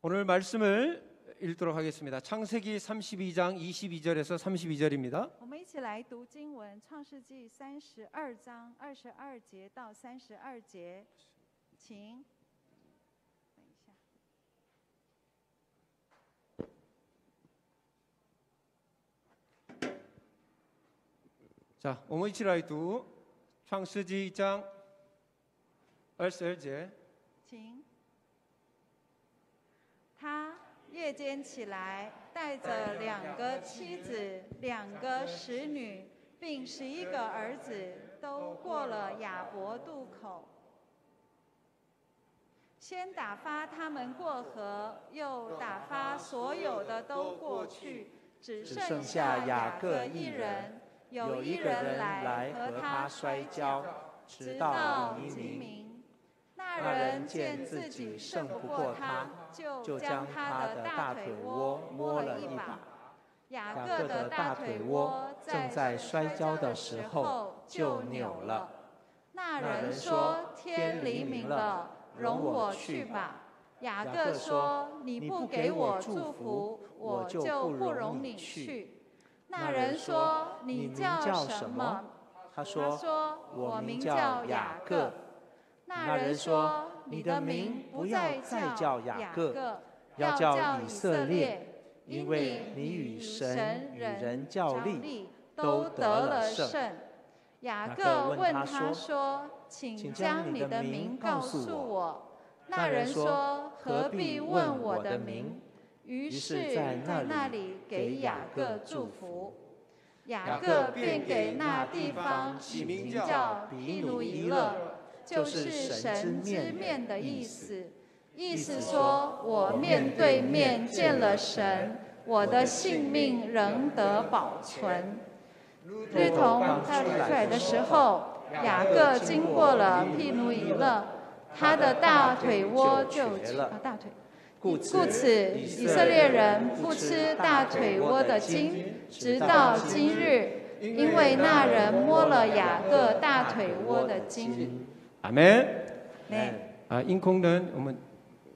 오늘 말씀을 읽도록 하겠습니다. 창세기 32장 22절에서 32절입니다. 我们一起来读经文，《创世纪》32章22节到32节，请。等一下。 자, 我们一起来读创世纪1章22节。 请。他夜间起来，带着2个妻子、2个使女，并11个儿子，都过了雅博渡口。先打发他们过河，又打发所有的都过去，只剩下雅各一人。 有一人来和他摔跤，直到黎明。那人见自己胜不过他，就将他的大腿窝摸了一把。雅各的大腿窝正在摔跤的时候就扭了。那人说：“天黎明了，容我去吧。”雅各说：“你不给我祝福，我就不容你去。” 那人说：“你叫什么？”他说：“我名叫雅各。”那人说：“你的名不再叫雅各，要叫以色列，因为你与神与人较力，都得了胜。”雅各问他说：“请将你的名告诉我。”那人说：“何必问我的名？” 于是，在那里给雅各祝福。雅各便给那地方起名叫毗努伊勒，就是神之面的意思。意思说，我面对面见了神，我的性命仍得保存。日同他出来的时候，雅各经过了毗努伊勒，他的大腿窝就大腿。 故此，以色列人不吃大腿窝的筋，直到今日，因为那人摸了雅各大腿窝的筋。阿门。네。音控人，我们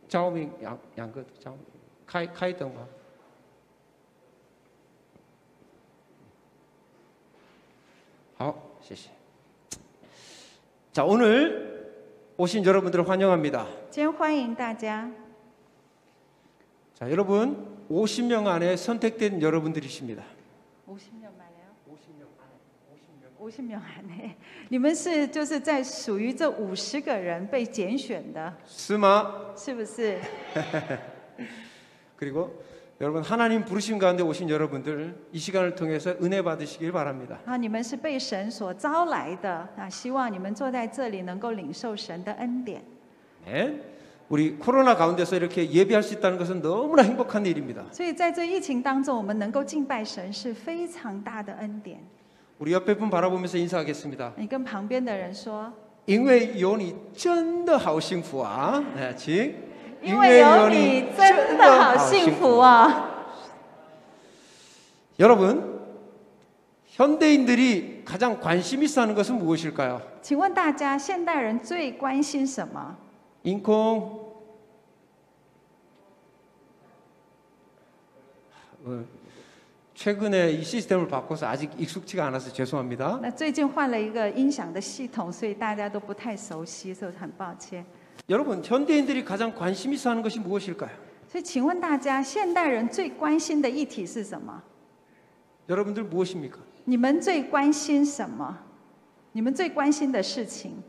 照明两个照明，开灯吧。好，谢谢。자 오늘 오신 여러분들을 환영합니다. 今天欢迎大家。 자, 여러분 50명 안에 선택된 여러분들이십니다. 50명 말이에요? 50명 안에. 你们是就是在属于这50个人被拣选的。是吗？是不是？ 그리고 여러분 하나님 부르심 가운데 오신 여러분들 이 시간을 통해서 은혜 받으시길 바랍니다. 啊，你们是被神所招来的啊，希望你们坐在这里能够领受神的恩典。 네. 우리 코로나 가운데서 이렇게 예배할 수 있다는 것은 너무나 행복한 일입니다. 所以在这疫情当中，我们能够敬拜神是非常大的恩典。 우리 옆에 분 바라보면서 인사하겠습니다. 你跟旁边的人说，因为有你真的好幸福啊！请，因为有你真的好幸福啊！ 여러분, 현대인들이 가장 관심 있어 하는 것은 무엇일까요? 请问大家，现代人最关心什么？ 인콩. 최근에 이 시스템을 바꿔서 아직 익숙치가 않아서 죄송합니다. 那最近换了一个音响的系统，所以大家都不太熟悉，所以很抱歉。 여러분, 현대인들이 가장 관심 있어 하는 것이 무엇일까요? 所以，请问大家，现代人最关心的议题是什么？ 여러분들 무엇입니까? 你们最关心什么？你们最关心的事情？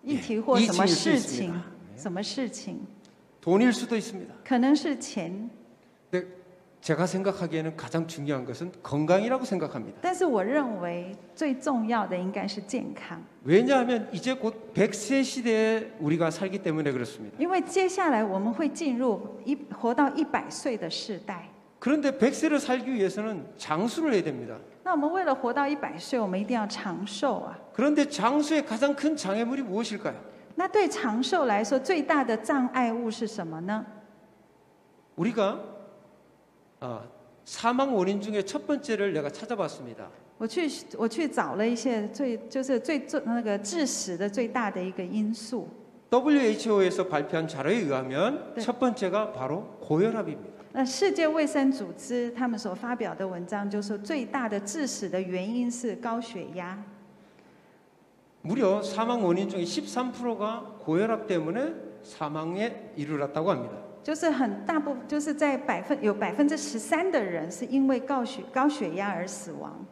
议题或什么事情？什么事情？ 돈일 수도 있습니다. 可能是钱。 근데 제가 생각하기에는 가장 중요한 것은 건강이라고 생각합니다. 但是我认为最重要的应该是健康。 왜냐하면 이제 곧 100세 시대에 우리가 살기 때문에 그렇습니다. 因为接下来我们会进入活到100岁的世代。 그런데 100세를 살기 위해서는 장수를 해야 됩니다. 那我们为了活到100岁，我们一定要长寿啊。 그런데 장수의 가장 큰 장애물이 무엇일까요? 那对长寿来说，最大的障碍物是什么呢？ 우리가 사망 원인 중에 첫 번째를 내가 찾아봤습니다. 我去找了一些最致死的最大的一个因素。 WHO에서 발표한 자료에 의하면 네. 첫 번째가 바로 고혈압입니다. 那世界卫生组织他们所发表的文章就说，最大的致死的原因是高血压。 무려 사망 원인 중에 13%가 고혈압 때문에 사망에 이르렀다고 합니다. 就是很大部分，就是在有13%的人是因为高血压而死亡。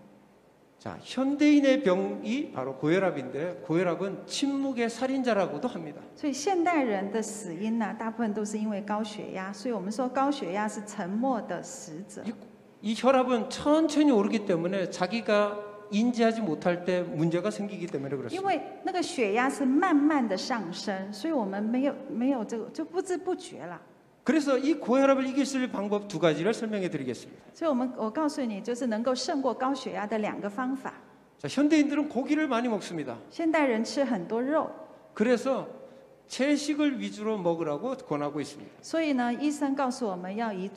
자, 현대인의 병이 바로 고혈압인데 고혈압은 침묵의 살인자라고도 합니다. 所以现代人的死因呢，大部分都是因为高血压。所以我们说高血压是沉默的死者。 이 혈압은 천천히 오르기 때문에 자기가 인지하지 못할 때 문제가 생기기 때문에 因 그렇습니다. 为那个血压是慢慢的上升，所以我们没有这个就不知不觉了。 그래서 이 고혈압을 이길 수 있는 방법 두 가지를 설명해 드리겠습니다. 所以我告诉你，就是能够胜过高血压的2个方法。 자, 현대인들은 고기를 많이 먹습니다. 现代人吃很多肉， 그래서 채식을 위주로 먹으라고 권하고 있습니다. 所以呢，医生告诉我们要以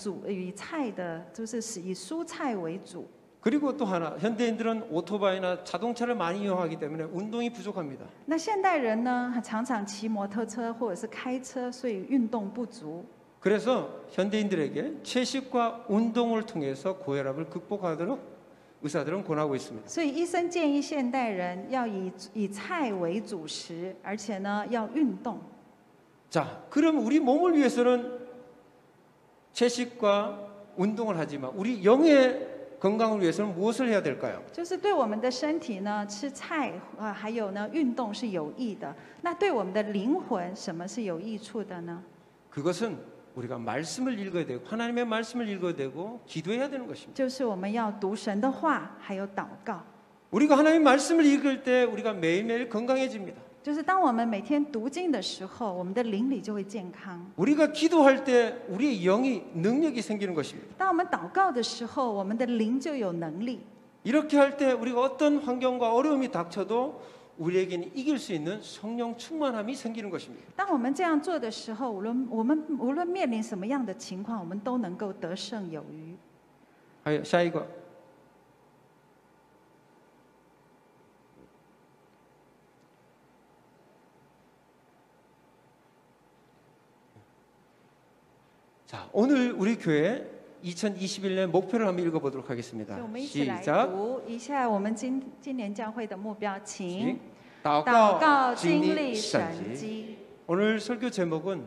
菜的，就是以蔬菜为主。 그리고 또 하나, 현대인들은 오토바이나 자동차를 많이 이용하기 때문에 운동이 부족합니다. 那现代人呢，常常骑摩托车或者是开车，所以运动不足。 그래서 현대인들에게 채식과 운동을 통해서 고혈압을 극복하도록 의사들은 권하고 있습니다. 所以医生建议现代人要以菜为主食，而且呢要运动。 자, 그럼 우리 몸을 위해서는 채식과 운동을 하지만 우리 영의 건강을 위해서는 무엇을 해야 될까요? 就是对我们的身体呢，吃菜还有呢运动是有益的。那对我们的灵魂，什么是有益处的呢？ 그것은 우리가 말씀을 읽어야 되고 하나님의 말씀을 읽어야 되고 기도해야 되는 것입니다. 就是我们要读神的话，还有祷告。 우리가 하나님의 말씀을 읽을 때 우리가 매일매일 건강해집니다. 就是当我们每天读经的时候，我们的灵里就会健康。 우리가 기도할 때 우리의 영이 능력이 생기는 것입니다. 当我们祷告的时候，我们的灵就有能力。 이렇게 할 때 우리가 어떤 환경과 어려움이 닥쳐도 우리에게는 이길 수 있는 성령 충만함이 생기는 것입니다. 当我们这样做的时候，无论面临什么样的情况，我们都能够得胜有余。 下一个. 자, 오늘 우리 교회 2021년 목표를 한번 읽어보도록 하겠습니다. 所以我们一起来 시작. 读一下我们今年教会的目标，请 祷 祷 告 告 经 经 历 历 神 神 迹. 迹。 오늘 설교 제목은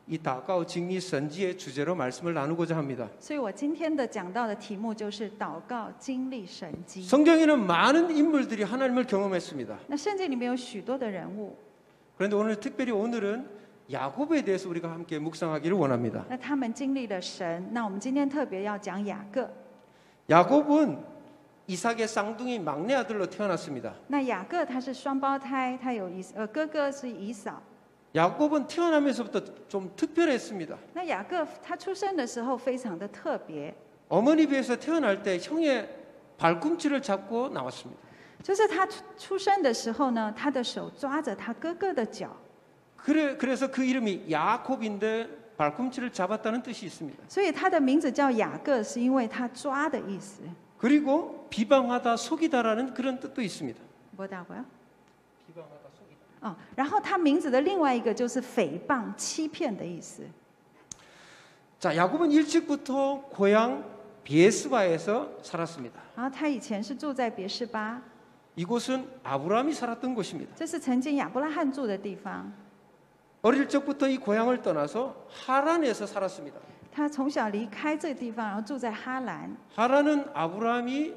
이祷告 经历 神迹의 주제로 말씀을 나누고자 합니다. 所以我今天的讲到的题目就是祷告经历神迹。 성경에는 많은 인물들이 하나님을 경험했습니다. 那圣经里面有许多的人物， 그런데 오늘 특별히 오늘은 야곱에 대해서 우리가 함께 묵상하기를 원합니다. 那他们经历了神。那我们今天特别要讲雅各。 야곱은 이삭의 쌍둥이 막내 아들로 태어났습니다. 那雅各他是双胞胎，他有哥哥是以扫。 야곱은 태어나면서부터 좀 특별했습니다. 那雅各他出生的时候非常的特别， 어머니 배에서 태어날 때 형의 발꿈치를 잡고 나왔습니다. 就是他出生的时候呢，他的手抓着他哥哥的脚， 그래서 그 이름이 야곱인데 발꿈치를 잡았다는 뜻이 있습니다. 所以他的名字叫雅各，是因为他抓的意思。 그리고 비방하다 속이다라는 그런 뜻도 있습니다. 뭐라고요? 비방하다 속이다. 哦，然后他名字的另外一个就是诽谤、欺骗的意思。 자, 야곱은 일찍부터 고향 비에스바에서 살았습니다. 然后他以前是住在别是巴， 이곳은 아브라함이 살았던 곳입니다. 这是曾经亚伯拉罕住的地方。 어릴 적부터 이 고향을 떠나서 하란에서 살았습니다. 他从小离开这个地方，然后住在哈兰。 하란은 아브라함이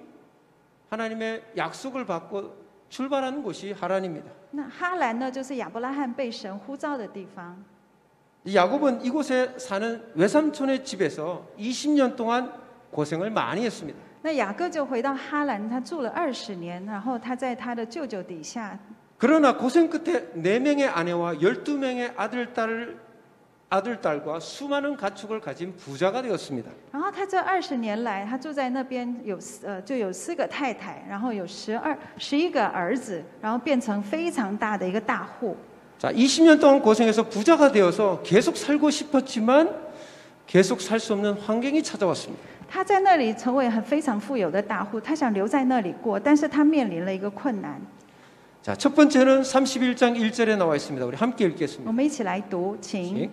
하나님의 약속을 받고 출발하는 곳이 하란입니다. 那哈兰呢，就是亚伯拉罕被神呼召的地方。 이 야곱은 이곳에 사는 외삼촌의 집에서 20년 동안 고생을 많이 했습니다. 那雅各就回到哈兰，他住了20年，然后他在他的舅舅底下。 그러나 고생 끝에 4명의 아내와 12명의 아들딸과 수많은 가축을 가진 부자가 되었습니다. 然后他这20年来，他住在那边就有4个太太，然后有11个儿子，然后变成非常大的一个大户。 자, 20년 동안 고생해서 부자가 되어서 계속 살고 싶었지만 계속 살 수 없는 환경이 찾아왔습니다. 他在那里成为非常富有的大户，他想留在那里过，但是他面临了一个困难。 자, 첫 번째는 31장 1절에 나와 있습니다. 우리 함께 읽겠습니다. 我们一起来读，请。 请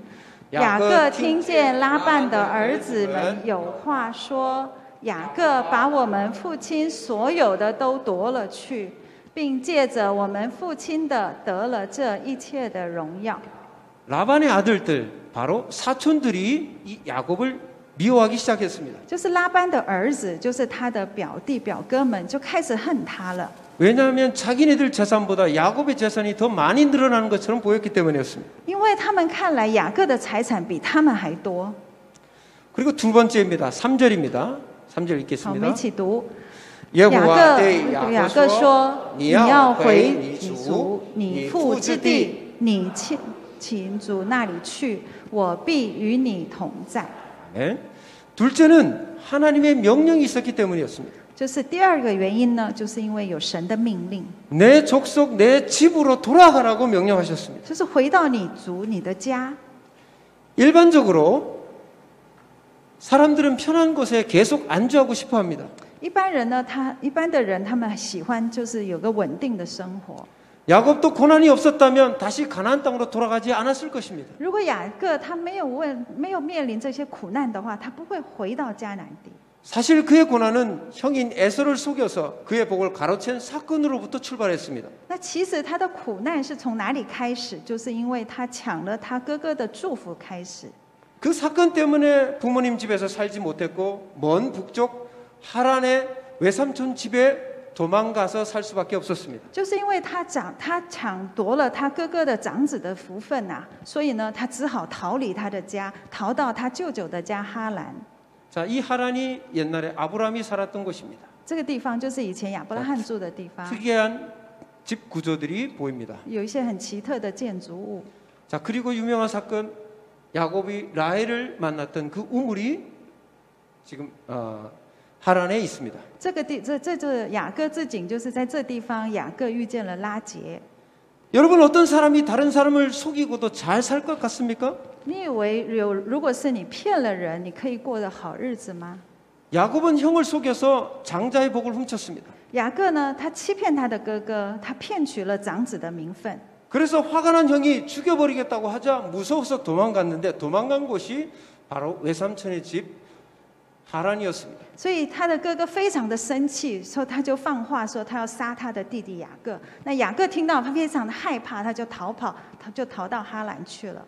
雅各听见拉班的儿子们有话说，雅各把我们父亲所有的都夺了去，并借着我们父亲的得了这一切的荣耀。 라반의 아들들, 바로 사촌들이 이 야곱을 미워하기 시작했습니다. 就是拉班的儿子，就是他的表弟表哥们就开始恨他了。 왜냐하면 자기네들 재산보다 야곱의 재산이 더 많이 늘어나는 것처럼 보였기 때문이었습니다. 因为他们看来雅各的财产比他们还多。 그리고 두 번째입니다. 3절입니다. 3절 好，我们一 읽겠습니다. 起读。 여호와 对雅各说：“你要回你族、你父之地，你亲族那里去，我必与你同在。” 네. 둘째는 하나님의 명령이 있었기 때문이었습니다. 就是第二个原因呢，就是因为有神的命令， 내 족속, 내 집으로 돌아가라고 명령하셨습니다. 就是回到你族、你的家。 일반적으로 사람들은 편한 곳에 계속 안주하고 싶어 합니다. 一般人呢，一般的人，他们喜欢就是有个稳定的生活。 야곱도 고난이 없었다면 다시 가나안 땅으로 돌아가지 않았을 것입니다. 如果雅各他没有面临这些苦难的话，他不会回到迦南地。 사실 그의 고난은 형인 에서를 속여서 그의 복을 가로챈 사건으로부터 출발했습니다. 那其实他的苦难是从哪里开始？就是因为他抢了他哥哥的祝福开始。 그 사건 때문에 부모님 집에서 살지 못했고 먼 북쪽 하란의 외삼촌 집에 도망가서 살 수밖에 없었습니다. 就是因为他抢夺了他哥哥的长子的福分呐、所以呢，他只好逃离他的家，逃到他舅舅的家哈兰。 자, 이 하란이 옛날에 아브라함이 살았던 곳입니다. 这个地方就是以前亚伯拉罕住的地方， 특이한 집 구조들이 보입니다. 有一些很奇特的建筑物。 자, 그리고 유명한 사건 야곱이 라헬을 만났던 그 우물이 지금 하란에 있습니다. 这雅各之井就是在这地方，雅各遇见了拉结。 여러분 어떤 사람이 다른 사람을 속이고도 잘 살 것 같습니까? 你以为如果是你骗了人，你可以过得好日子吗？ 야곱은 형을 속여서 장자의 복을 훔쳤습니다. 雅各呢，他欺骗他的哥哥，他骗取了长子的名分。 그래서 화가 난 형이 죽여버리겠다고 하자 무서워서 도망갔는데 도망간 곳이 바로 외삼촌의 집 하란이었습니다. 所以他的哥哥非常的生气，说他就放话说他要杀他的弟弟雅各。那雅各听到，他非常的害怕，他就逃跑，他就逃到哈兰去了。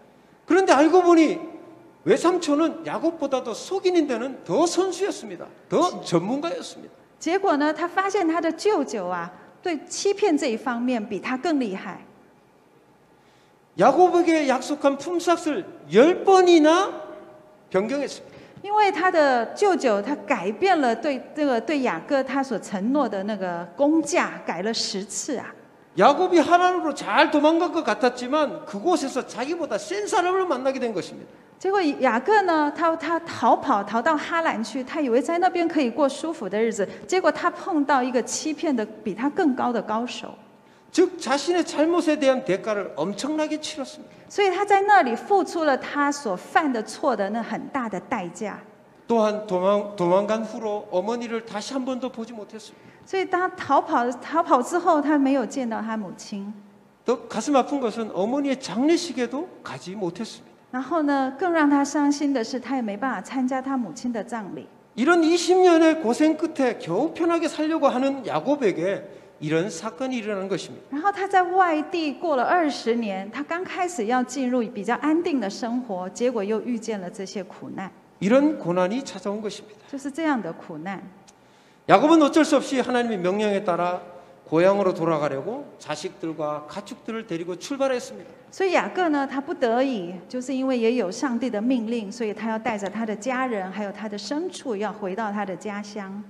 그런데 알고 보니 외삼촌은 야곱보다도 속이는 데는 더 선수였습니다. 더 전문가였습니다. 结果呢，他发现他的舅舅啊，对欺骗这一方面比他更厉害。 야곱에게 약속한 품삯을 10번이나 변경했습니다. 因为他的舅舅他改变了对雅各他所承诺的那个工价，改了10次啊。 야곱이 하란으로 잘 도망갈 것 같았지만 그곳에서 자기보다 센 사람을 만나게 된 것입니다. 结果雅各呢，他逃到哈兰去，他以为在那边可以过舒服的日子，结果他碰到一个欺骗的比他更高的高手， 즉 자신의 잘못에 대한 대가를 엄청나게 치렀습니다. 所以他在那里付出了他所犯的错的那很大的代价。 또한 도망간 후로 어머니를 다시 한 번도 보지 못했습니다. 所以当逃跑之后，他没有见到他母亲。 더 가슴 아픈 것은 어머니의 장례식에도 가지 못했습니다. 然后呢，更让他伤心的是，他也没办法参加他母亲的葬礼。 이런 20년의 고생 끝에 겨우 편하게 살려고 하는 야곱에게 이런 사건이 일어난 것입니다. 然后他在外地过了20年，他刚开始要进入比较安定的生活，结果又遇见了这些苦难， 이런 고난이 찾아온 것입니다. 就是这样的苦难。 야곱은 어쩔 수 없이 하나님의 명령에 따라 고향으로 돌아가려고 자식들과 가축들을 데리고 출발했습니다. 所以雅各呢，他不得已，就是因为也有上帝的命令，所以他要带着他的家人，还有他的牲畜，要回到他的家乡。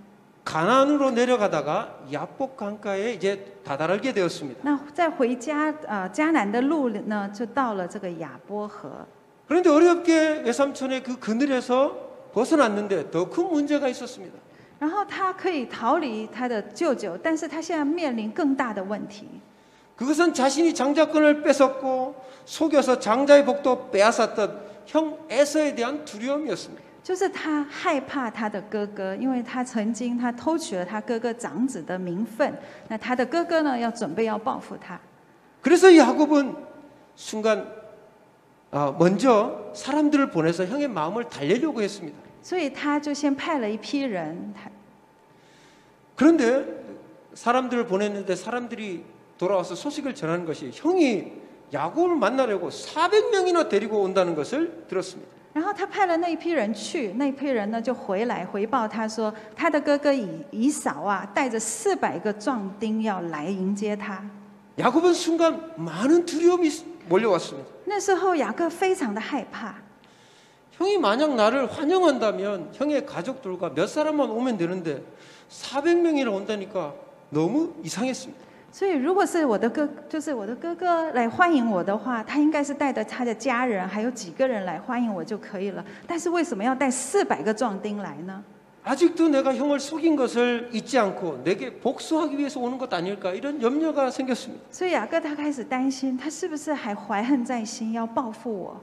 가나안으로 내려가다가 야복 강가에 이제 다다르게 되었습니다. 那在回家迦南的路呢，就到了这个雅波河。 그런데 어렵게 외삼촌의 그 그늘에서 벗어났는데 더 큰 문제가 있었습니다. 然后他可以逃离他的舅舅，但是他现在面临更大的问题。 그것은 자신이 장자권을 뺏었고 속여서 장자의 복도 빼앗았던 형 에서에 대한 두려움이었습니다. 就是他害怕他的哥哥，因为他曾经他偷取了他哥哥长子的名分，那他的哥哥呢要准备要报复他。 그래서 야곱은 순간 먼저 사람들을 보내서 형의 마음을 달래려고 했습니다. 所以他就先派了一批人， 그런데 사람들을 보냈는데 사람들이 돌아와서 소식을 전하는 것이 형이 야곱을 만나려고 400명이나 데리고 온다는 것을 들었습니다. 然后他派了那一批人去，那一批人呢就回来回报他说，他的哥哥以扫啊，带着400个壮丁要来迎接他。 야곱은 순간 많은 두려움이 몰려왔습니다. 那时候雅各非常的害怕， 형이 만약 나를 환영한다면 형의 가족들과 몇 사람만 오면 되는데 400명이나 온다니까 너무 이상했습니다. 所以如果是我的哥哥来欢迎我的话，他应该是带着他的家人，还有几个人来欢迎我就可以了。但是为什么要带400个壮丁来呢？ 아직도 내가 형을 속인 것을 잊지 않고 내게 복수하기 위해서 오는 것 아닐까 이런 염려가 생겼습니다. 所以雅各他开始担心，他是不是还怀恨在心，要报复我？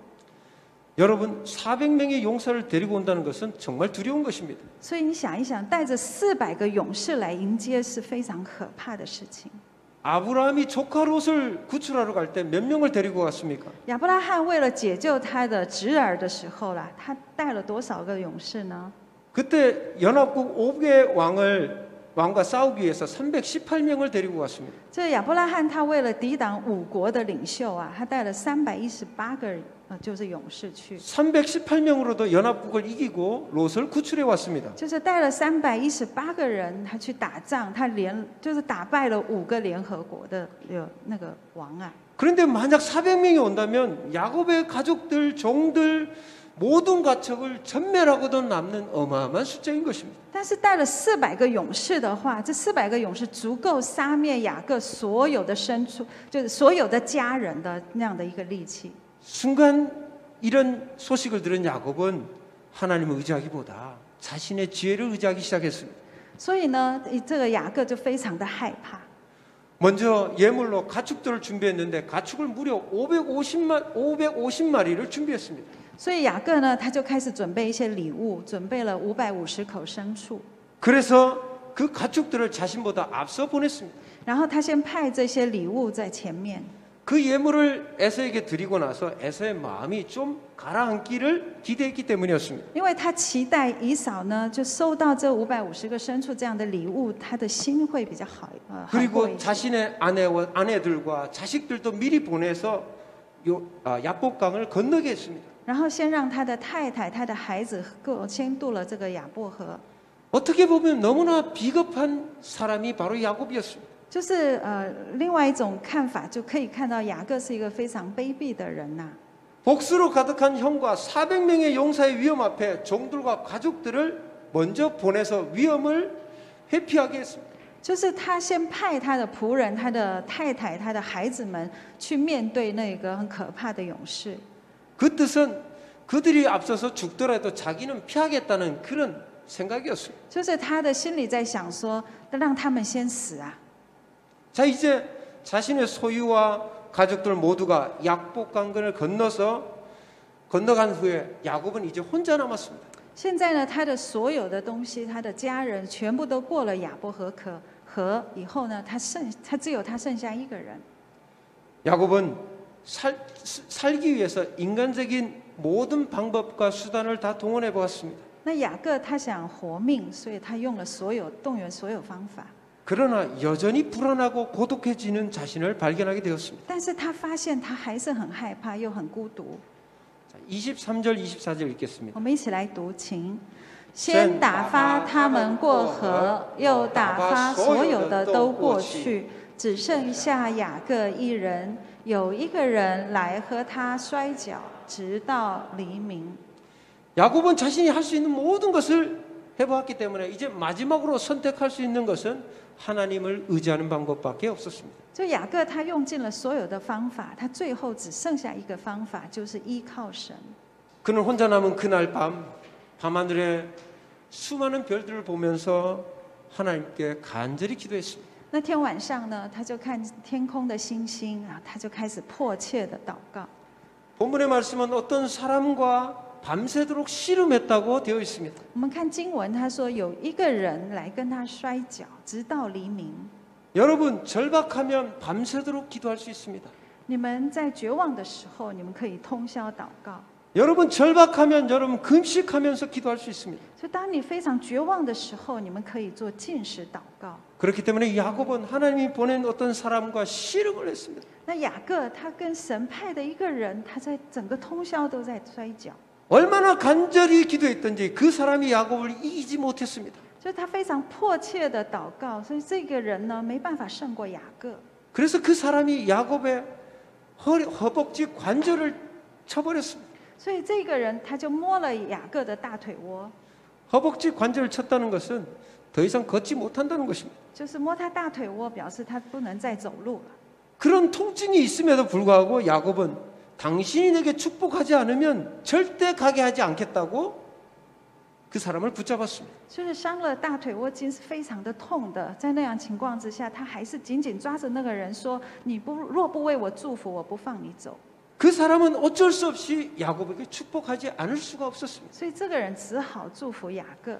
여러분 400명의 용사를 데리고 온다는 것은 정말 두려운 것입니다. 所以你想一想，带着400个勇士来迎接是非常可怕的事情。 아브라함이 조카 롯을 구출하러 갈 때 몇 명을 데리고 갔습니까? 亚伯拉罕为了解救他的侄儿的时候啦，他带了多少个勇士呢？ 그때 연합국 5개 왕과 싸우기 위해서 318명을 데리고 갔습니다. 这亚伯拉罕他为了抵挡5国的领袖啊，他带了318个就是勇士去， 318명으로도 연합국을 이기고 롯을 구출해 왔습니다. 就是带了318个人，他去打仗，他就是打败了5个联合国的那个王啊。 그런데 만약 400명이 온다면 야곱의 가족들, 종들 모든 가축을 전멸하고도 남는 어마어마한 숫자인 것입니다. 但是带了400个勇士的话，这400个勇士足够杀灭雅各所有的牲畜，就是所有的家人的那样的一个力气。 순간 이런 소식을 들은 야곱은 하나님을 의지하기보다 자신의 지혜를 의지하기 시작했습니다. 所以呢，这个雅各就非常的害怕。 먼저 예물로 가축들을 준비했는데 가축을 무려 550마리를 준비했습니다. 所以雅各呢，他就开始准备一些礼物，准备了550口牲畜。 그래서 그 가축들을 자신보다 앞서 보냈습니다. 然后他先派这些礼物在前面。 그 예물을 에서에게 드리고 나서 에서의 마음이 좀 가라앉기를 기대했기 때문이었습니다. 因为他期待以扫呢，就收到这550个牲畜这样的礼物，他的心会比较好，好过一 그리고 些。 자신의 아내들과 자식들도 미리 보내서 야복강을 건너게 했습니다. 然后先让他的太太、他的孩子先渡了这个雅博河。 어떻게 보면 너무나 비겁한 사람이 바로 야곱이었습니다. 就是另外一种看法，就可以看到雅各是一个非常卑鄙的人呐、 복수로 가득한 형과 400명의 용사의 위험 앞에 종들과 가족들을 먼저 보내서 위험을 회피하게 했습니다. 就是他先派他的仆人、他的太太、他的孩子们去面对那个很可怕的勇士。 그 뜻은 그들이 앞서서 죽더라도 자기는 피하겠다는 그런 생각이었습니다. 就是他的心里在想说，让他们先死啊！ 자, 이제 자신의 소유와 가족들 모두가 약복강을 건너간 후에 야곱은 이제 혼자 남았습니다. 现在呢，他的所有的东西，他的家人全部都过了雅博河以后呢，他只有他剩下一个人。 야곱은 살기 위해서 인간적인 모든 방법과 수단을 다 동원해 보았습니다. 那雅各他想活命，所以他用了动员所有方法。 그러나 여전히 불안하고 고독해지는 자신을 발견하게 되었습니다. 但是他发现他还是很害怕，又很孤独。 23절, 24절 읽겠습니다. 我们一起来读，请。先打发他们过河，又打发所有的都过去，只剩下雅各一人。有一个人来和他摔跤，直到黎明。 야곱은 자신이 할 수 있는 모든 것을 해보았기 때문에 이제 마지막으로 선택할 수 있는 것은 하나님을 의지하는 방법밖에 없었습니다. 就雅各他用尽了所有的方法，他最后只剩下一个方法，就是依靠神。 그는 혼자 남은 그날 밤하늘에 수많은 별들을 보면서 하나님께 간절히 기도했습니다. 那天晚上呢，他就看天空的星星啊，他就开始迫切的祷告。 본문의 말씀은 어떤 사람과 밤새도록 씨름했다고 되어 있습니다. 我们看经文，他说有一个人来跟他摔跤，直到黎明。 여러분 절박하면 밤새도록 기도할 수 있습니다. 你们在绝望的时候，你们可以通宵祷告。 여러분 절박하면 여러분 금식하면서 기도할 수 있습니다. 所以，当你非常绝望的时候，你们可以做禁食祷告。 그렇기 때문에 야곱은 하나님이 보낸 어떤 사람과 씨름을 했습니다. 那雅各他跟神派的一个人，他在整个通宵都在摔跤， 얼마나 간절히 기도했던지 그 사람이 야곱을 이기지 못했습니다. 所以他非常迫切的祷告，所以这个人呢没办法胜过雅各。 그래서 그 사람이 야곱의 허벅지 관절을 쳐버렸습니다. 所以这个人他就摸了雅各的大腿窝， 허벅지 관절을 쳤다는 것은 더 이상 걷지 못한다는 것입니다. 就是摸他大腿窝，表示他不能再走路了。 그런 통증이 있음에도 불구하고 야곱은 당신이 내게 축복하지 않으면 절대 가게 하지 않겠다고 그 사람을 붙잡았습니다. 就是伤了大腿窝筋是非常的痛的，在那样情况之下，他还是紧紧抓着那个人说：“你若不为我祝福，我不放你走。” 그 사람은 어쩔 수 없이 야곱에게 축복하지 않을 수가 없었습니다. 所以这个人只好祝福雅各。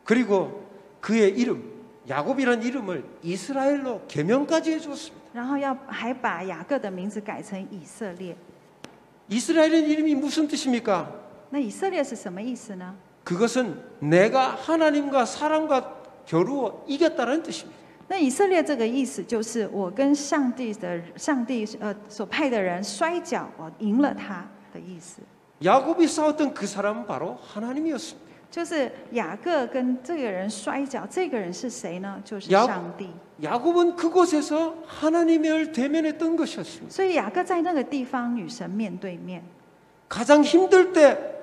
그리고 그의 이름 야곱이라는 이름을 이스라엘로 개명까지 해주었습니다. 然后还把雅各的名字改成以色列。 이스라엘의 이름이 무슨 뜻입니까? 那以色列是什么意思呢？ 그것은 내가 하나님과 사람과 겨루어 이겼다는 뜻입니다. 那以色列这个意思就是我跟上帝所派的人摔跤，我赢了他的意思。 야곱이 싸웠던 그 사람은 바로 하나님이었습니다. 就是雅各跟这个人摔跤，这个人是谁呢？就是上帝。 야곱은 그곳에서 하나님을 대면했던 것이었습니다. 所以雅各在那个地方与神面对面， 가장 힘들 때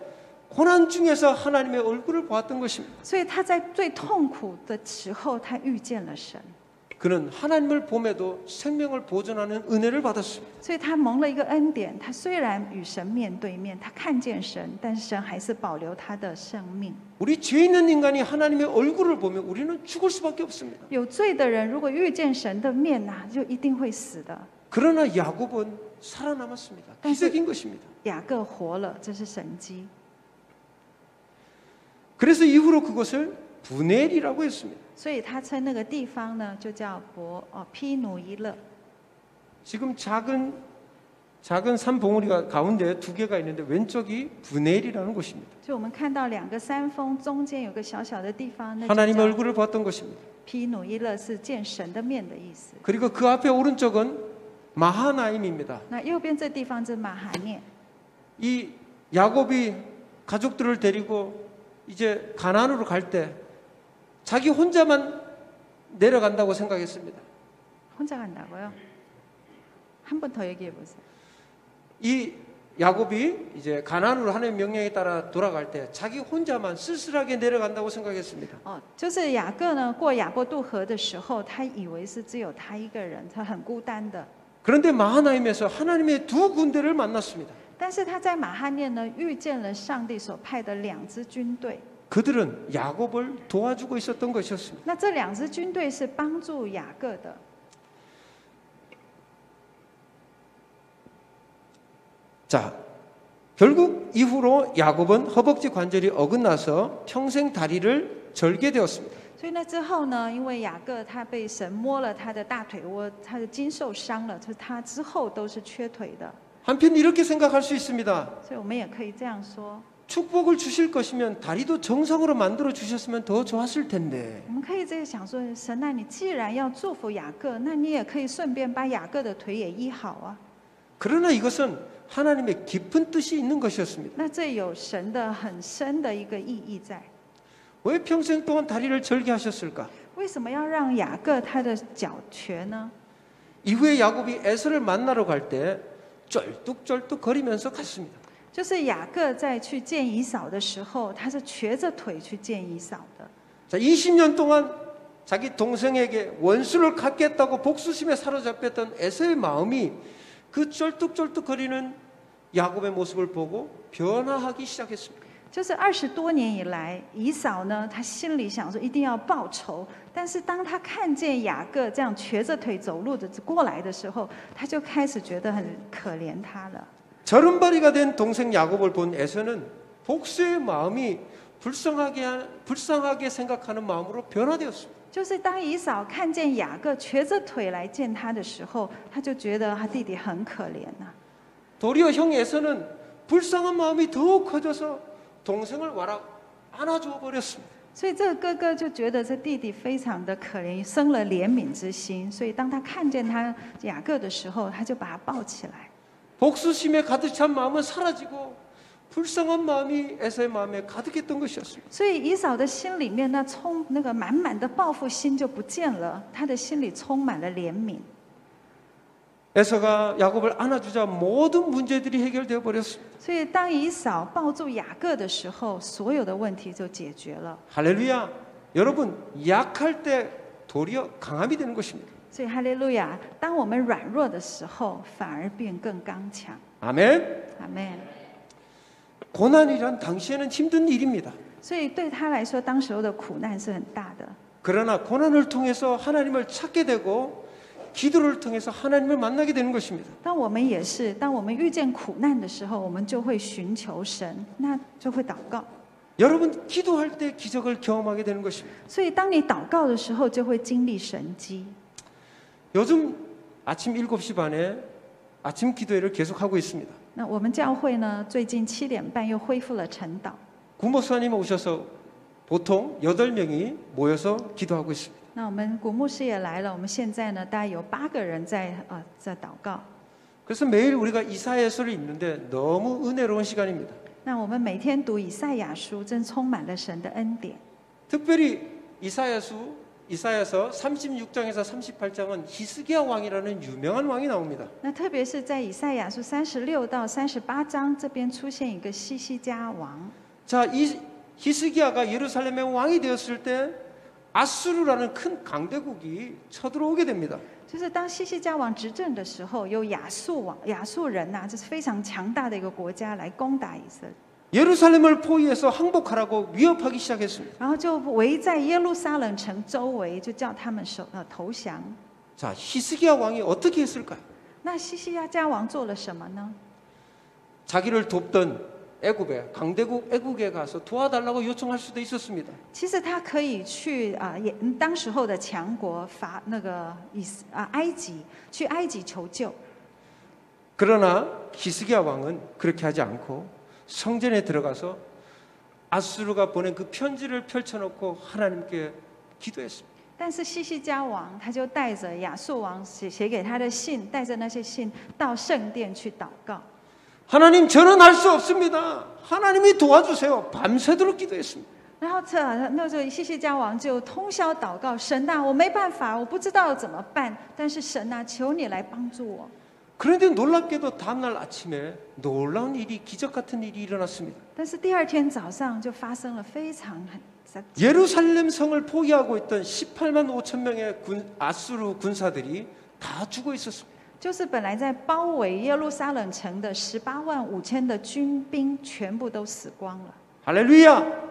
고난 중에서 하나님의 얼굴을 보았던 것입니다. 所以他在最痛苦的时候，他遇见了神， 그는 하나님을 봄에도 생명을 보존하는 은혜를 받았습니다. 所以他蒙了一个恩典。他虽然与神面对面，他看见神，但是神还是保留他的生命。 우리 죄 있는 인간이 하나님의 얼굴을 보면 우리는 죽을 수밖에 없습니다. 有罪的人如果遇见神的面呐，就一定会死的。 그러나 야곱은 살아남았습니다. 기적인 것입니다. 雅各活了，这是神迹。 그래서 이후로 그것을 브넬이라고 했습니다. 所以他称那个地方呢，就叫毗努伊勒。 지금 작은 산 봉우리가 가운데 두 개가 있는데 왼쪽이 브넬이라는 곳입니다. 就我们看到两个山峰中间有个小小的地方，那 하나님의 就叫 얼굴을 봤던 것입니다. 毗努伊勒，是见神的面的意思。 그리고 그 앞에 오른쪽은 마하나임입니다. 那右边这地方是马哈念。 이 야곱이 가족들을 데리고 이제 가나안으로 갈 때 자기 혼자만 내려간다고 생각했습니다. 혼자 간다고요? 한 번 더 얘기해 보세요. 이 야곱이 이제 가나안으로 하나님의 명령에 따라 돌아갈 때 자기 혼자만 쓸쓸하게 내려간다고 생각했습니다. 就是雅各呢过雅伯渡河的时候，他以为是只有他一个人，他很孤单的。 그런데 마하나임에서 하나님의 두 군대를 만났습니다. 但是他在马哈念呢遇见了上帝所派的两支军队。 그들은 야곱을 도와주고 있었던 것이었습니다. 那这两支军队是帮助雅各的。 자, 결국 이후로 야곱은 허벅지 관절이 어긋나서 평생 다리를 절게 되었습니다. 所以那之后呢，因为雅各他被神摸了他的大腿窝，他的筋受伤了，所以他之后都是缺腿的。 한편 이렇게 생각할 수 있습니다. 所以我们也可以这样说， 축복을 주실 것이면 다리도 정상으로 만들어 주셨으면 더 좋았을 텐데. 我们可以这样想说，神啊，你既然要祝福雅各，那你也可以顺便把雅各的腿也医好啊。 그러나 이것은 하나님의 깊은 뜻이 있는 것이었습니다. 那这有神的很深的一个意义在。 왜 평생 동안 다리를 절게 하셨을까? 为什么要让雅各他的脚瘸呢？ 이후에 야곱이 에서를 만나러 갈 때 쩔뚝쩔뚝 거리면서 갔습니다. 就是雅各在去见以扫的时候，他是瘸着腿去见以扫的。 자, 20년 동안 자기 동생에게 원수를 갚겠다고 복수심에 사로잡혔던 에서의 마음이 그 쩔뚝쩔뚝 거리는 야곱의 모습을 보고 변화하기 시작했습니다. 就是20多年以来，以扫呢，他心里想说一定要报仇，但是当他看见雅各这样瘸着腿走路的过来的时候，他就开始觉得很可怜他了。 절은발이가 된 동생 야곱을 본 에서는 복수의 마음이 불쌍하게 생각하는 마음으로 변화되었습니다. 就是当以扫看见雅各瘸着腿来见他的时候，他就觉得他弟弟很可怜啊。 도리어 형 에서는 불쌍한 마음이 더욱 커져서 동생을 안아주어 버렸습니다. 所以这个哥哥就觉得这弟弟非常的可怜，生了怜悯之心。所以当他看见他雅各的时候，他就把他抱起来。 복수심에 가득 찬 마음은 사라지고 불쌍한 마음이 에서의 마음에 가득했던 것이었습니다. 所以以扫的心里面那个满满的报复心就不见了，他的心里充满了怜悯。 에서가 야곱을 안아주자 모든 문제들이 해결되어 버렸습니다. 所以当以扫抱住雅各的时候，所有的问题就解决了。 할렐루야. 여러분 약할 때 도리어 강함이 되는 것입니다. 所以哈利路亚，当我们软弱的时候，反而变更刚强。 아멘. 阿门。 고난이란 당시에는 힘든 일입니다. 所以对他来说，当时候的苦难是很大的。 그러나 고난을 통해서 하나님을 찾게 되고 기도를 통해서 하나님을 만나게 되는 것입니다. 但我们也是，当我们遇见苦难的时候，我们就会寻求神，那就会祷告。 여러분 기도할 때 기적을 경험하게 되는 것입니다. 所以当你祷告的时候，就会经历神迹。 요즘 아침 7시 반에 아침 기도회를 계속하고 있습니다. 那我们教会呢，最近7点半又恢复了晨祷。 구목사님 오셔서 보통 8명이 모여서 기도하고 있습니다. 那我们古牧师也来了，我们现在呢，大概有8个人在祷告。 그래서 매일 우리가 이사야서를 읽는데 너무 은혜로운 시간입니다. 那我们每天读以赛亚书，真充满了神的恩典。 특별히 이사야서 36장에서 38장은 히스기야 왕이라는 유명한 왕이 나옵니다. 那特别是在以赛亚书36到38章这边出现一个西西家王。 자, 이 히스기야가 예루살렘의 왕이 되었을 때 아수르라는 큰 강대국이 쳐들어오게 됩니다. 就是当西西家王执政的时候，有亚述人呐、这是非常强大的一个国家来攻打以色列， 예루살렘을 포위해서 항복하라고 위협하기 시작했습니다. 然后就围在耶路撒冷城周围，就叫他们投降。 자, 히스기야 왕이 어떻게 했을까요? 那西西家王做了什么呢？ 자기를 돕던 애굽에 강대국 애국에 가서 도와달라고 요청할 수도 있었습니다. 其实他可以去当时候的强国埃及，去埃及求救。 그러나 히스기야 왕은 그렇게 하지 않고 성전에 들어가서 아수르가 보낸 그 편지를 펼쳐놓고 하나님께 기도했습니다. 但是西西家王他就带着亚述王写给他的信，带着那些信到圣殿去祷告。 하나님 저는 할 수 없습니다. 하나님이 도와주세요. 밤새도록 기도했습니다. 然后那时候西西家王就通宵祷告，神啊，我没办法，我不知道怎么办，但是神啊，求你来帮助我。 그런데 놀랍게도 다음날 아침에 놀라운 일이 기적 같은 일이 일어났습니다. 但是第二天早上就发生了非常 예루살렘 성을 포위하고 있던 18만 5천 명의 아수르 군사들이 다 죽어 있었습니다. 就是本来在包围耶路撒冷城的18万5千的军兵全部都死光了。 할렐루야!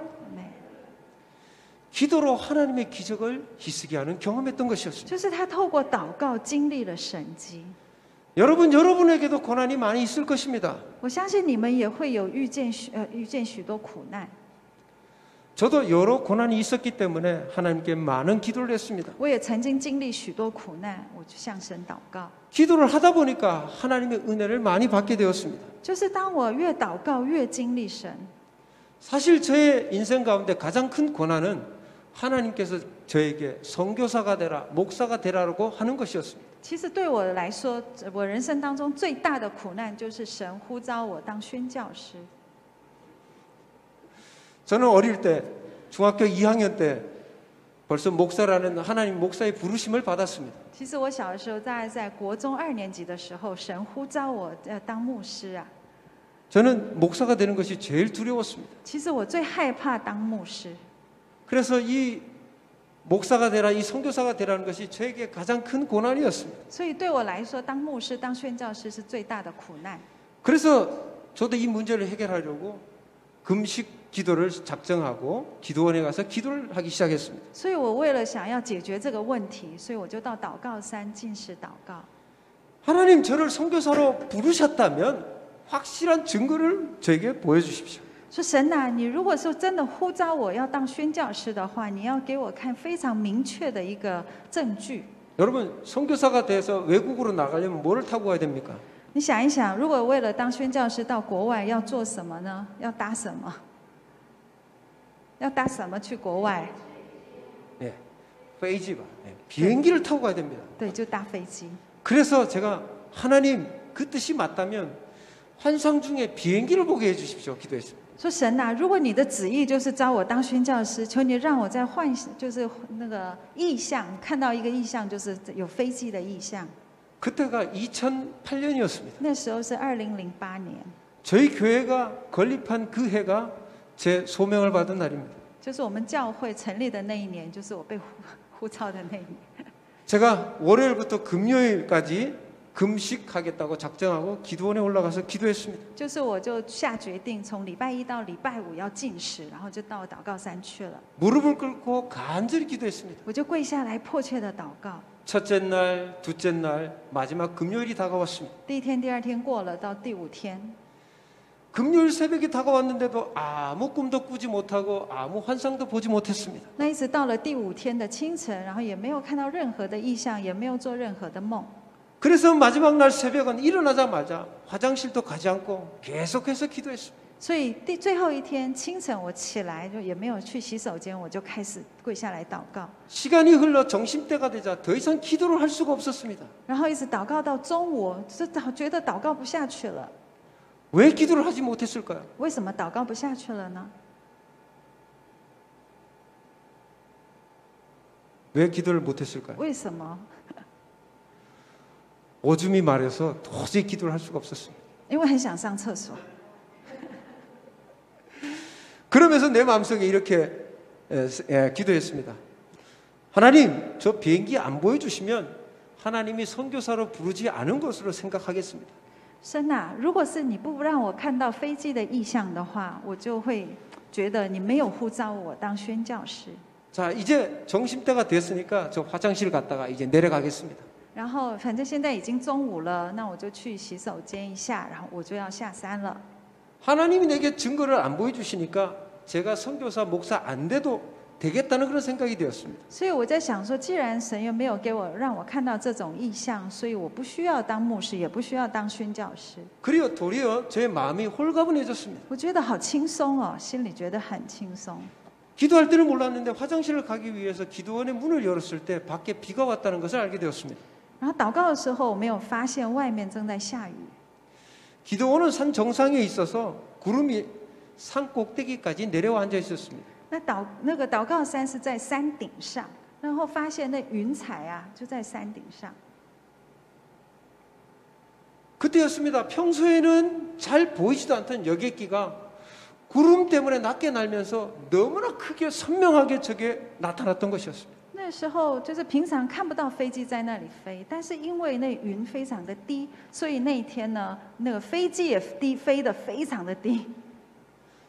기도로 하나님의 기적을 히스기야는 경험했던 것이었습니다. 就是他透过祷告经历了神迹。 여러분에게도 고난이 많이 있을 것입니다. 我相信你们也会有遇见许多苦难。 저도 여러 고난이 있었기 때문에 하나님께 많은 기도를 했습니다. 我也曾经经历许多苦难，我就向神祷告。 기도를 하다 보니까 하나님의 은혜를 많이 받게 되었습니다. 就是当我越祷告越经历神。 사실 저의 인생 가운데 가장 큰 고난은 하나님께서 저에게 선교사가 되라, 목사가 되라고 하는 것이었습니다. 其实对我来说，我人生当中最大的苦难就是神呼召我当宣教师。 저는 어릴 때 중학교 2학년 때 벌써 목사라는 하나님 목사의 부르심을 받았습니다. 其实我小的时候，大概在国中2年级的时候，神呼召我当牧师啊。 저는 목사가 되는 것이 제일 두려웠습니다. 其实我最害怕当牧师。 그래서 이 목사가 되라, 이 선교사가 되라는 것이 저에게 가장 큰 고난이었습니다. 所以对我来说，当牧师、当宣教师是最大的苦难。 그래서 저도 이 문제를 해결하려고 금식 기도를 작정하고 기도원에 가서 기도를 하기 시작했습니다. 所以我为了想要解决这个问题，所以我就到祷告山禁食祷告。 하나님 저를 선교사로 부르셨다면 확실한 증거를 저에게 보여주십시오. 说神啊，你如果是真的呼召我要当宣教师的话，你要给我看非常明确的一个证据。 여러분 선교사가 돼서 외국으로 나가려면 뭐를 타고 가야 됩니까? 你想一想，如果为了当宣教师到国外要做什么呢？要搭什么？要搭什么去国外？ 네, 페이지바. 네, 비행기를 타고 가야 됩니다. 对，就搭飞机。 그래서 제가 하나님 그 뜻이 맞다면 환상 중에 비행기를 보게 해주십시오. 기도했습니다. 说神啊，如果你的旨意就是招我当宣教师，求你让我在就是那个意象看到一个意象，就是有飞机的意象。 그때가 2008년이었습니다. 那时候是2008年， 저희 교회가 건립한 그 해가 제 소명을 받은 날입니다. 就是我们教会成立的那一年，就是我被呼召的那一年。 제가 월요일부터 금요일까지 금식하겠다고 작정하고 기도원에 올라가서 기도했습니다. 就是我就下决定，从礼拜一到礼拜五要禁食，然后就到祷告山去了。 무릎을 꿇고 간절히 기도했습니다. 我就跪下来迫切的祷告。 첫째 날, 둘째 날, 마지막 금요일이 다가왔습니다. 第一天、第二天过了，到第5天， 금요일 새벽이 다가왔는데도 아무 꿈도 꾸지 못하고 아무 환상도 보지 못했습니다. 那一直到了第5天的清晨，然后也没有看到任何的异象，也没有做任何的梦。 그래서 마지막 날 새벽은 일어나자마자 화장실도 가지 않고 계속해서 기도했습니다. 所以最后一天清晨，我起来就也没有去洗手间，我就开始跪下来祷告。 시간이 흘러 점심때가 되자 더 이상 기도를 할 수가 없었습니다. 然后一直祷告到中午，觉得祷告不下去了。 왜 기도를 하지 못했을까요? 为什么祷告不下去了呢？ 왜 기도를 못했을까요? 为什么？ 오줌이 마려서 도저히 기도를 할 수가 없었습니다. 因为很想上厕所。 그러면서 내 마음속에 이렇게 기도했습니다. 하나님, 저 비행기 안 보여주시면 하나님이 선교사로 부르지 않은 것으로 생각하겠습니다. 神啊，如果是你不让我看到飞机的意象的话，我就会觉得你没有呼召我当宣教师。 자, 이제 점심때가 됐으니까 저 화장실 갔다가 이제 내려가겠습니다. 然后反正现在已经中午了，那我就去洗手间一下，然后我就要下山了。 하나님이 내게 증거를 안 보여주시니까 제가 선교사 목사 안 돼도 되겠다는 그런 생각이 되었습니다. 所以我在想说，既然神又没有给我让我看到这种意象，所以我不需要当牧师，也不需要当宣教师。 그리고 도리어 제 마음이 홀가분해졌습니다. 我觉得好轻松哦，心里觉得很轻松。 기도할 때는 몰랐는데 화장실을 가기 위해서 기도원의 문을 열었을 때 밖에 비가 왔다는 것을 알게 되었습니다. 然后祷告的时候，我没有发现外面正在下雨。 기도원은 산 정상에 있어서 구름이 산 꼭대기까지 내려와 앉아 있었습니다. 那个祷告山是在山顶上，然后发现那云彩啊就在山顶上。 그때였습니다. 평소에는 잘 보이지도 않던 여객기가 구름 때문에 낮게 날면서 너무나 크게 선명하게 저게 나타났던 것이었습니다. 那时候就是平常看不到飞机在那里飞，但是因为那云非常的低，所以那一天呢，那个飞机也飞得非常的低。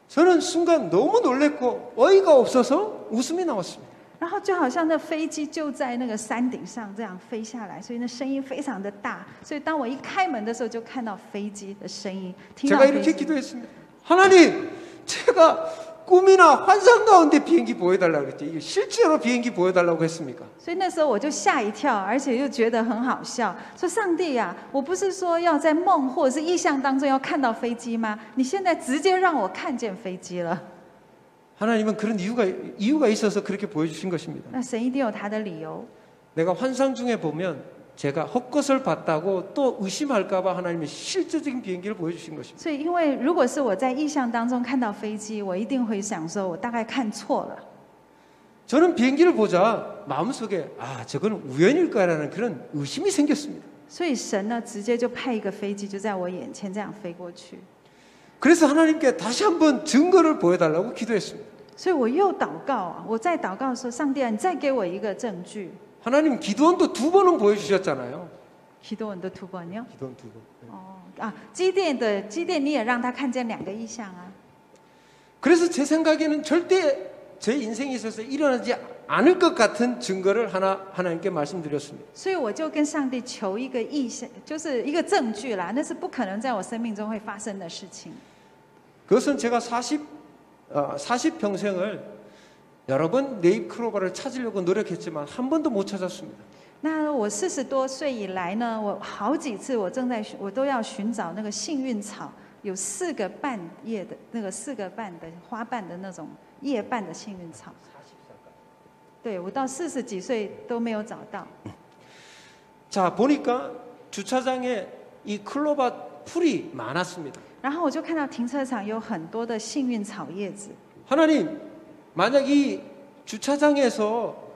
저는 순간 너무 놀랬고 어이가 없어서 웃음이 나왔습니다. 然后就好像那飞机就在那个山顶上这样飞下来，所以那声音非常的大。所以当我一开门的时候，就看到飞机的声音，听到 제가 飞 이렇게 机。 기도했습니다. 하나님, 제가 꿈이나 환상 가운데 비행기 보여달라고 그랬지. 이게 실제로 비행기 보여달라고 했습니까? 所以那时候我就吓一跳，而且又觉得很好笑，说上帝呀、我不是说要在梦或者是意象当中要看到飞机吗？你现在直接让我看见飞机了。 하나님은 그런 이유가 있어서 그렇게 보여주신 것입니다. 那神一定有他的理由。 내가 환상 중에 보면 제가 헛것을 봤다고 또 의심할까봐 하나님이 실제적인 비행기를 보여주신 것입니다. 所以，因为如果是我在意象当中看到飞机，我一定会想说，我大概看错了。 저는 비행기를 보자 마음속에 저건 우연일까라는 그런 의심이 생겼습니다. 所以神呢，直接就派一个飞机就在我眼前这样飞过去。 그래서 하나님께 다시 한번 증거를 보여달라고 기도했습니다. 所以我又祷告啊，我在祷告说，上帝啊，你再给我一个证据。 하나님 기도원도 2번은 보여주셨잖아요. 기도원도 2번이요? 기도원 2번.基甸你也让他看见2个异象啊。 그래서 제 생각에는 절대 제 인생에 있어서 일어나지 않을 것 같은 증거를 하나님께 말씀드렸습니다. 所以我就跟上帝求一个意象，就是一个证据啦，那是不可能在我生命中会发生的事情。 그것은 제가 40 40평생을 여러 번 네잎클로버를 찾으려고 노력했지만 한 번도 못 찾았습니다. 那我40多岁以来呢，我好几次我都要寻找那个幸运草，有4个瓣叶的那个4个瓣的花瓣的那种叶瓣的幸运草。对，我到40几岁都没有找到。 자, 보니까 주차장에 이 클로버 풀이 많았습니다. 然后我就看到停车场有很多的幸运草叶子。 하나님, 만약 이 주차장에서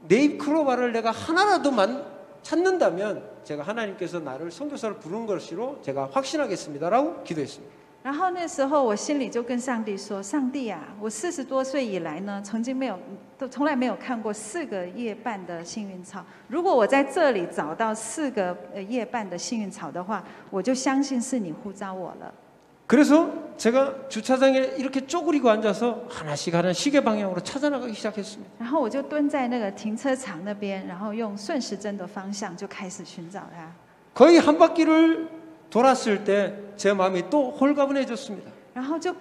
네잎클로버를 내가 하나라도만 찾는다면 제가 하나님께서 나를 선교사를 부르는 것으로 제가 확신하겠습니다라고 기도했습니다. 然后那时候我心里就跟上帝说：“上帝啊，我40多岁以来呢，从来没有看过4个叶瓣的幸运草。如果我在这里找到4个叶瓣的幸运草的话，我就相信是你呼召我了。” 그래서 제가 주차장에 이렇게 쪼그리고 앉아서 하나씩 시계 방향으로 찾아나가기 시작했습니다. 然后我就蹲在那个停车场那边，然后用顺时针的方向就开始寻找它。 거의 한 바퀴를 돌았을 때 제 마음이 또 홀가분해졌습니다. 然后就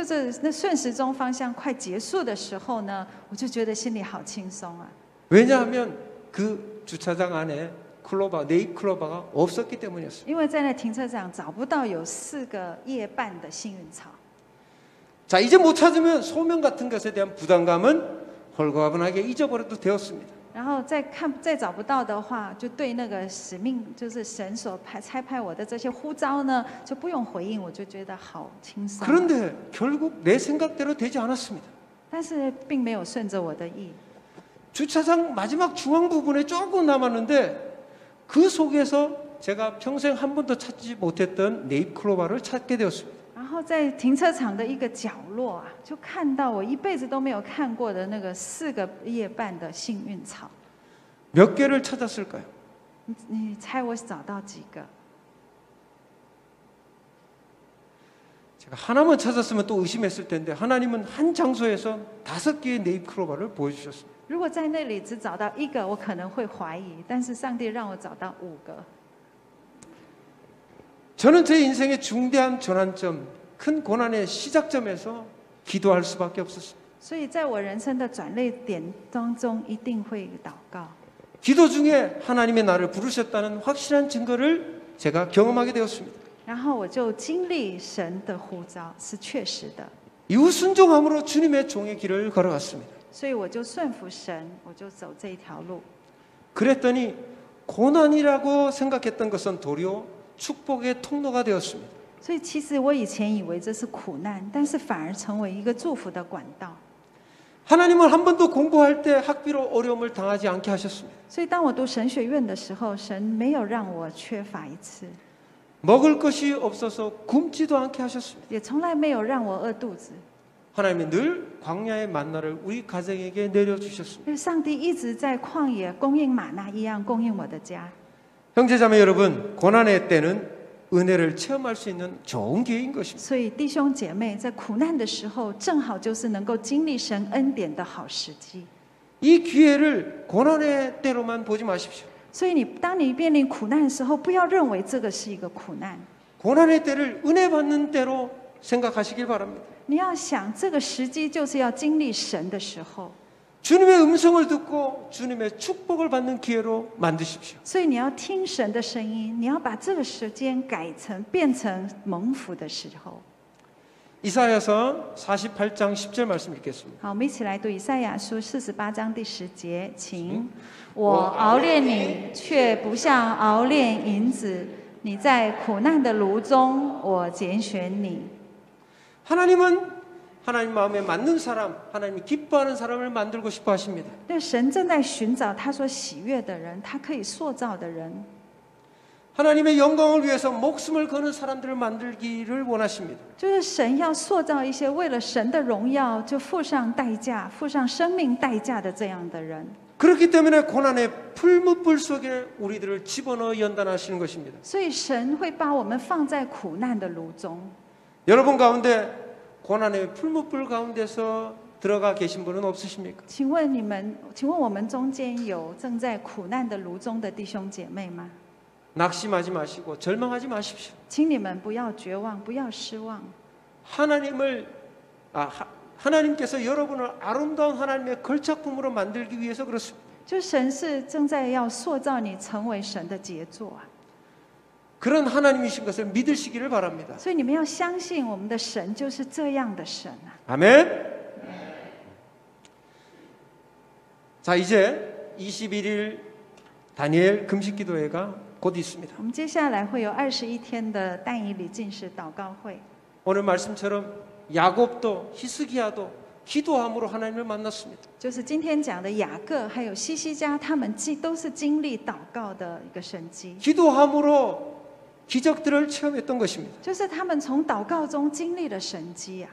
是那顺时钟方向快结束的时候呢，我就觉得心里好轻松啊。 왜냐하면 그 주차장 안에 네잎클로버가 없었기 때문이었습니다. 因为在那停车场找不到有4个叶瓣的幸运草。 자, 이제 못 찾으면 소명 같은 것에 대한 부담감은 홀가분하게 잊어버려도 되었습니다. 然后再找不到的话，就对那个使命，就是神所差派我的这些呼召呢，就不用回应，我就觉得好轻松。 그런데 결국 내 생각대로 되지 않았습니다. 但是并没有顺着我的意。 주차장 마지막 중앙 부분에 조금 남았는데 그 속에서 제가 평생 한 번도 찾지 못했던 네잎클로버를 찾게 되었습니다. 然后在停车场的一个角落啊，就看到我一辈子都没有看过的那个4个叶瓣的幸运草。 몇 개를 찾았을까요? 你猜我找到几个？ 제가 하나만 찾았으면 또 의심했을 텐데 하나님은 한 장소에서 5개의 네잎클로버를 보여주셨습니다. 如果在那里只找到1个，我可能会怀疑，但是上帝让我找到5个。 저는 제 인생의 중대한 전환점, 큰 고난의 시작점에서 기도할 수밖에 없었습니다. 所以在我人生的转捩点当中，一定会祷告。 기도 중에 하나님의 나를 부르셨다는 확실한 증거를 제가 경험하게 되었습니다. 然后我就经历神的呼召是确实的， 이후 순종함으로 주님의 종의 길을 걸어갔습니다. 所以我就顺服神，我就走这一条路。 그랬더니 고난이라고 생각했던 것은 도리어 축복의 통로가 되었습니다. 所以其实我以前以为这是苦难，但是反而成为一个祝福的管道。 하나님은 한 번도 공부할 때 학비로 어려움을 당하지 않게 하셨습니다. 所以当我读神学院的时候，神没有让我缺乏一次， 먹을 것이 없어서 굶지도 않게 하셨습니다. 也从来没有让我饿肚子。 하나님은 늘 광야의 만나를 우리 가정에게 내려주셨습니다. 因为上帝一直在旷野供应玛纳一样供应我的家。 형제자매 여러분, 고난의 때는 은혜를 체험할 수 있는 좋은 기회인 것입니다. 所以弟兄姐妹在苦难的时候，正好就是能够经历神恩典的好时机。 이 기회를 고난의 때로만 보지 마십시오. 所以当你面临苦难的时候，不要认为这个是一个苦难， 고난의 때를 은혜 받는 때로 생각하시길 바랍니다. 你要想这个时机就是要经历神的时候。 주님의 음성을 듣고 주님의 축복을 받는 기회로 만드십시오. 所以你要听神的声音，你要把这个时间变成蒙福的时候。 이사야서 48장 10절 말씀 읽겠습니다. 好，我们一起来读以赛亚书48章第10节，请。我熬炼你，却不像熬炼银子；你在苦难的炉中，我拣选你。 하나님은 하나님 마음에 맞는 사람, 하나님이 기뻐하는 사람을 만들고 싶어 하십니다. 对，神正在寻找他所喜悦的人，他可以塑造的人。 하나님의 영광을 위해서 목숨을 거는 사람들을 만들기를 원하십니다. 就是神要塑造一些为了神的荣耀就付上代价、付上生命代价的这样的人。 그렇기 때문에 고난의 풀무불 속에 우리들을 집어넣어 연단하시는 것입니다. 所以神会把我们放在苦难的炉中。 여러분 가운데 고난의 풀무불 가운데서 들어가 계신 분은 없으십니까? 请问我们中间有正在苦难的炉中的弟兄姐妹吗？ 낙심하지 마시고 절망하지 마십시오. 请你们不要绝望，不要失望。 하나님께서 여러분을 아름다운 하나님의 걸작품으로 만들기 위해서 그렇습니다. 就神是正在要塑造你成为神的杰作啊， 그런 하나님이신 것을 믿으시기를 바랍니다. 所以你们要相信我们的神就是这样的神啊。 아멘. 자, 이제 21일 다니엘 금식기도회가 곧 있습니다. 我们接下来会有21天的但以理禁食祷告会。 오늘 말씀처럼 야곱도 히스기야도 기도함으로 하나님을 만났습니다. 就是今天讲的雅各还有西西家，他们都是经历祷告的一个神迹， 기도함으로 기적들을 체험했던 것입니다. 就是他们从祷告中经历了神迹啊。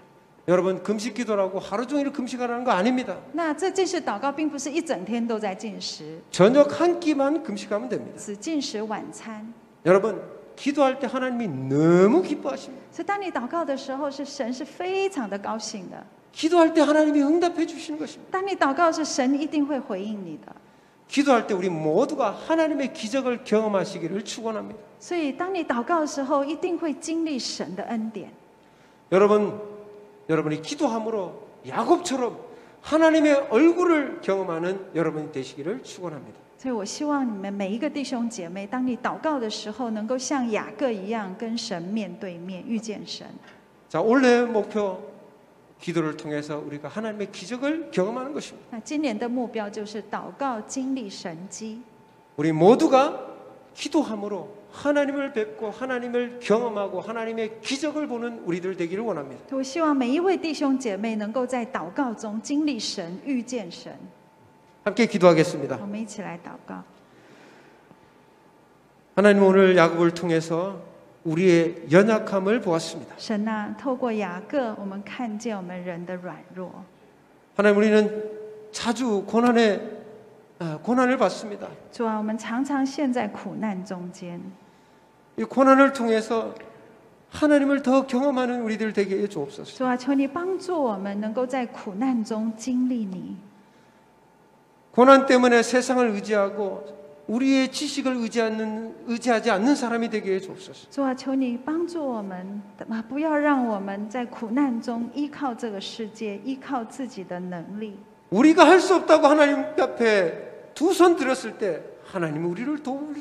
여러분 금식기도라고 하루 종일 금식하라는 거 아닙니다. 那这禁食祷告并不是一整天都在禁食， 저녁 한 끼만 금식하면 됩니다. 只禁食晚餐。 여러분 기도할 때 하나님이 너무 기뻐하십니다. 所以当你祷告的时候，神是非常的高兴的。 기도할 때 하나님이 응답해 주시는 것입니다. 当你祷告时，神一定会回应你的。 기도할 때 우리 모두가 하나님의 기적을 경험하시기를 축원합니다. 所以当你祷告的时候，一定会经历神的恩典。 여러분이 기도함으로 야곱처럼 하나님의 얼굴을 경험하는 여러분이 되시기를 축원합니다. 所以我希望你们每一个弟兄姐妹，当你祷告的时候，能够像雅各一样，跟神面对面，遇见神。 자, 올해 목표 기도를 통해서 우리가 하나님의 기적을 경험하는 것입니다. 那今年的目标就是祷告经历神迹。 우리 모두가 기도함으로 하나님을 뵙고 하나님을 경험하고 하나님의 기적을 보는 우리들 되기를 원합니다. 我希望每一位弟兄姐妹能够在祷告中经历神，遇见神。 함께 기도하겠습니다. 我们一起来祷告。 하나님 오늘 야곱을 통해서 우리의 연약함을 보았습니다. 神啊，透过雅各，我们看见我们人的软弱。 하나님 우리는 자주 고난을 받습니다. 主啊，我们常常陷在苦难中间。 이 고난을 통해서 하나님을 더 경험하는 우리들 되게 해 주옵소서. 主啊，求你帮助我们能够在苦难中经历你。 고난 때문에 세상을 의지하고 우리의 지식을 의지하지 않는 사람이 되게 해 주옵소서. 主啊，求你帮助我们，不要让我们在苦难中依靠这个世界，依靠自己的能力。 우리가 할 수 없다고 하나님 앞에 두 손 들었을 때 하나님은 우리를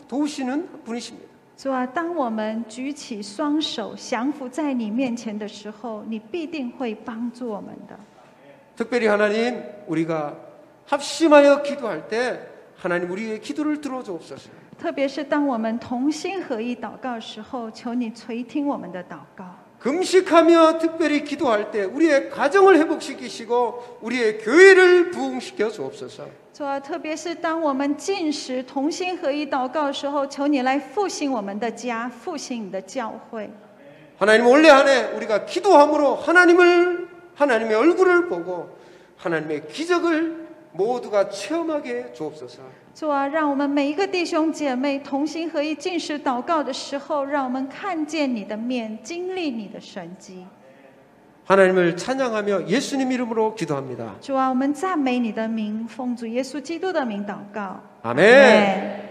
도우시는 분이십니다. 主啊，当我们举起双手降服在你面前的时候，你必定会帮助我们的。 특별히 하나님 우리가 합심하여 기도할 때 하나님 우리의 기도를 들어주옵소서. 特别是当我们同心合一祷告的时候，求你垂听我们的祷告。 금식하며 특별히 기도할 때 우리의 가정을 회복시키시고 우리의 교회를 부흥시켜 주옵소서. 主啊，特别是当我们禁食同心合一祷告的时候，求你来复兴我们的家，复兴你的教会。 하나님 올해 한 해 우리가 기도함으로 하나님의 얼굴을 보고 하나님의 기적을 모두가 체험하게 주옵소서. 主啊，让我们每一个弟兄姐妹同心合一禁食祷告的时候，让我们看见你的面，经历你的神迹。 하나님을 찬양하며 예수님 이름으로 기도합니다. 主啊，我们赞美你的名，奉主耶稣基督的名祷告。 아멘.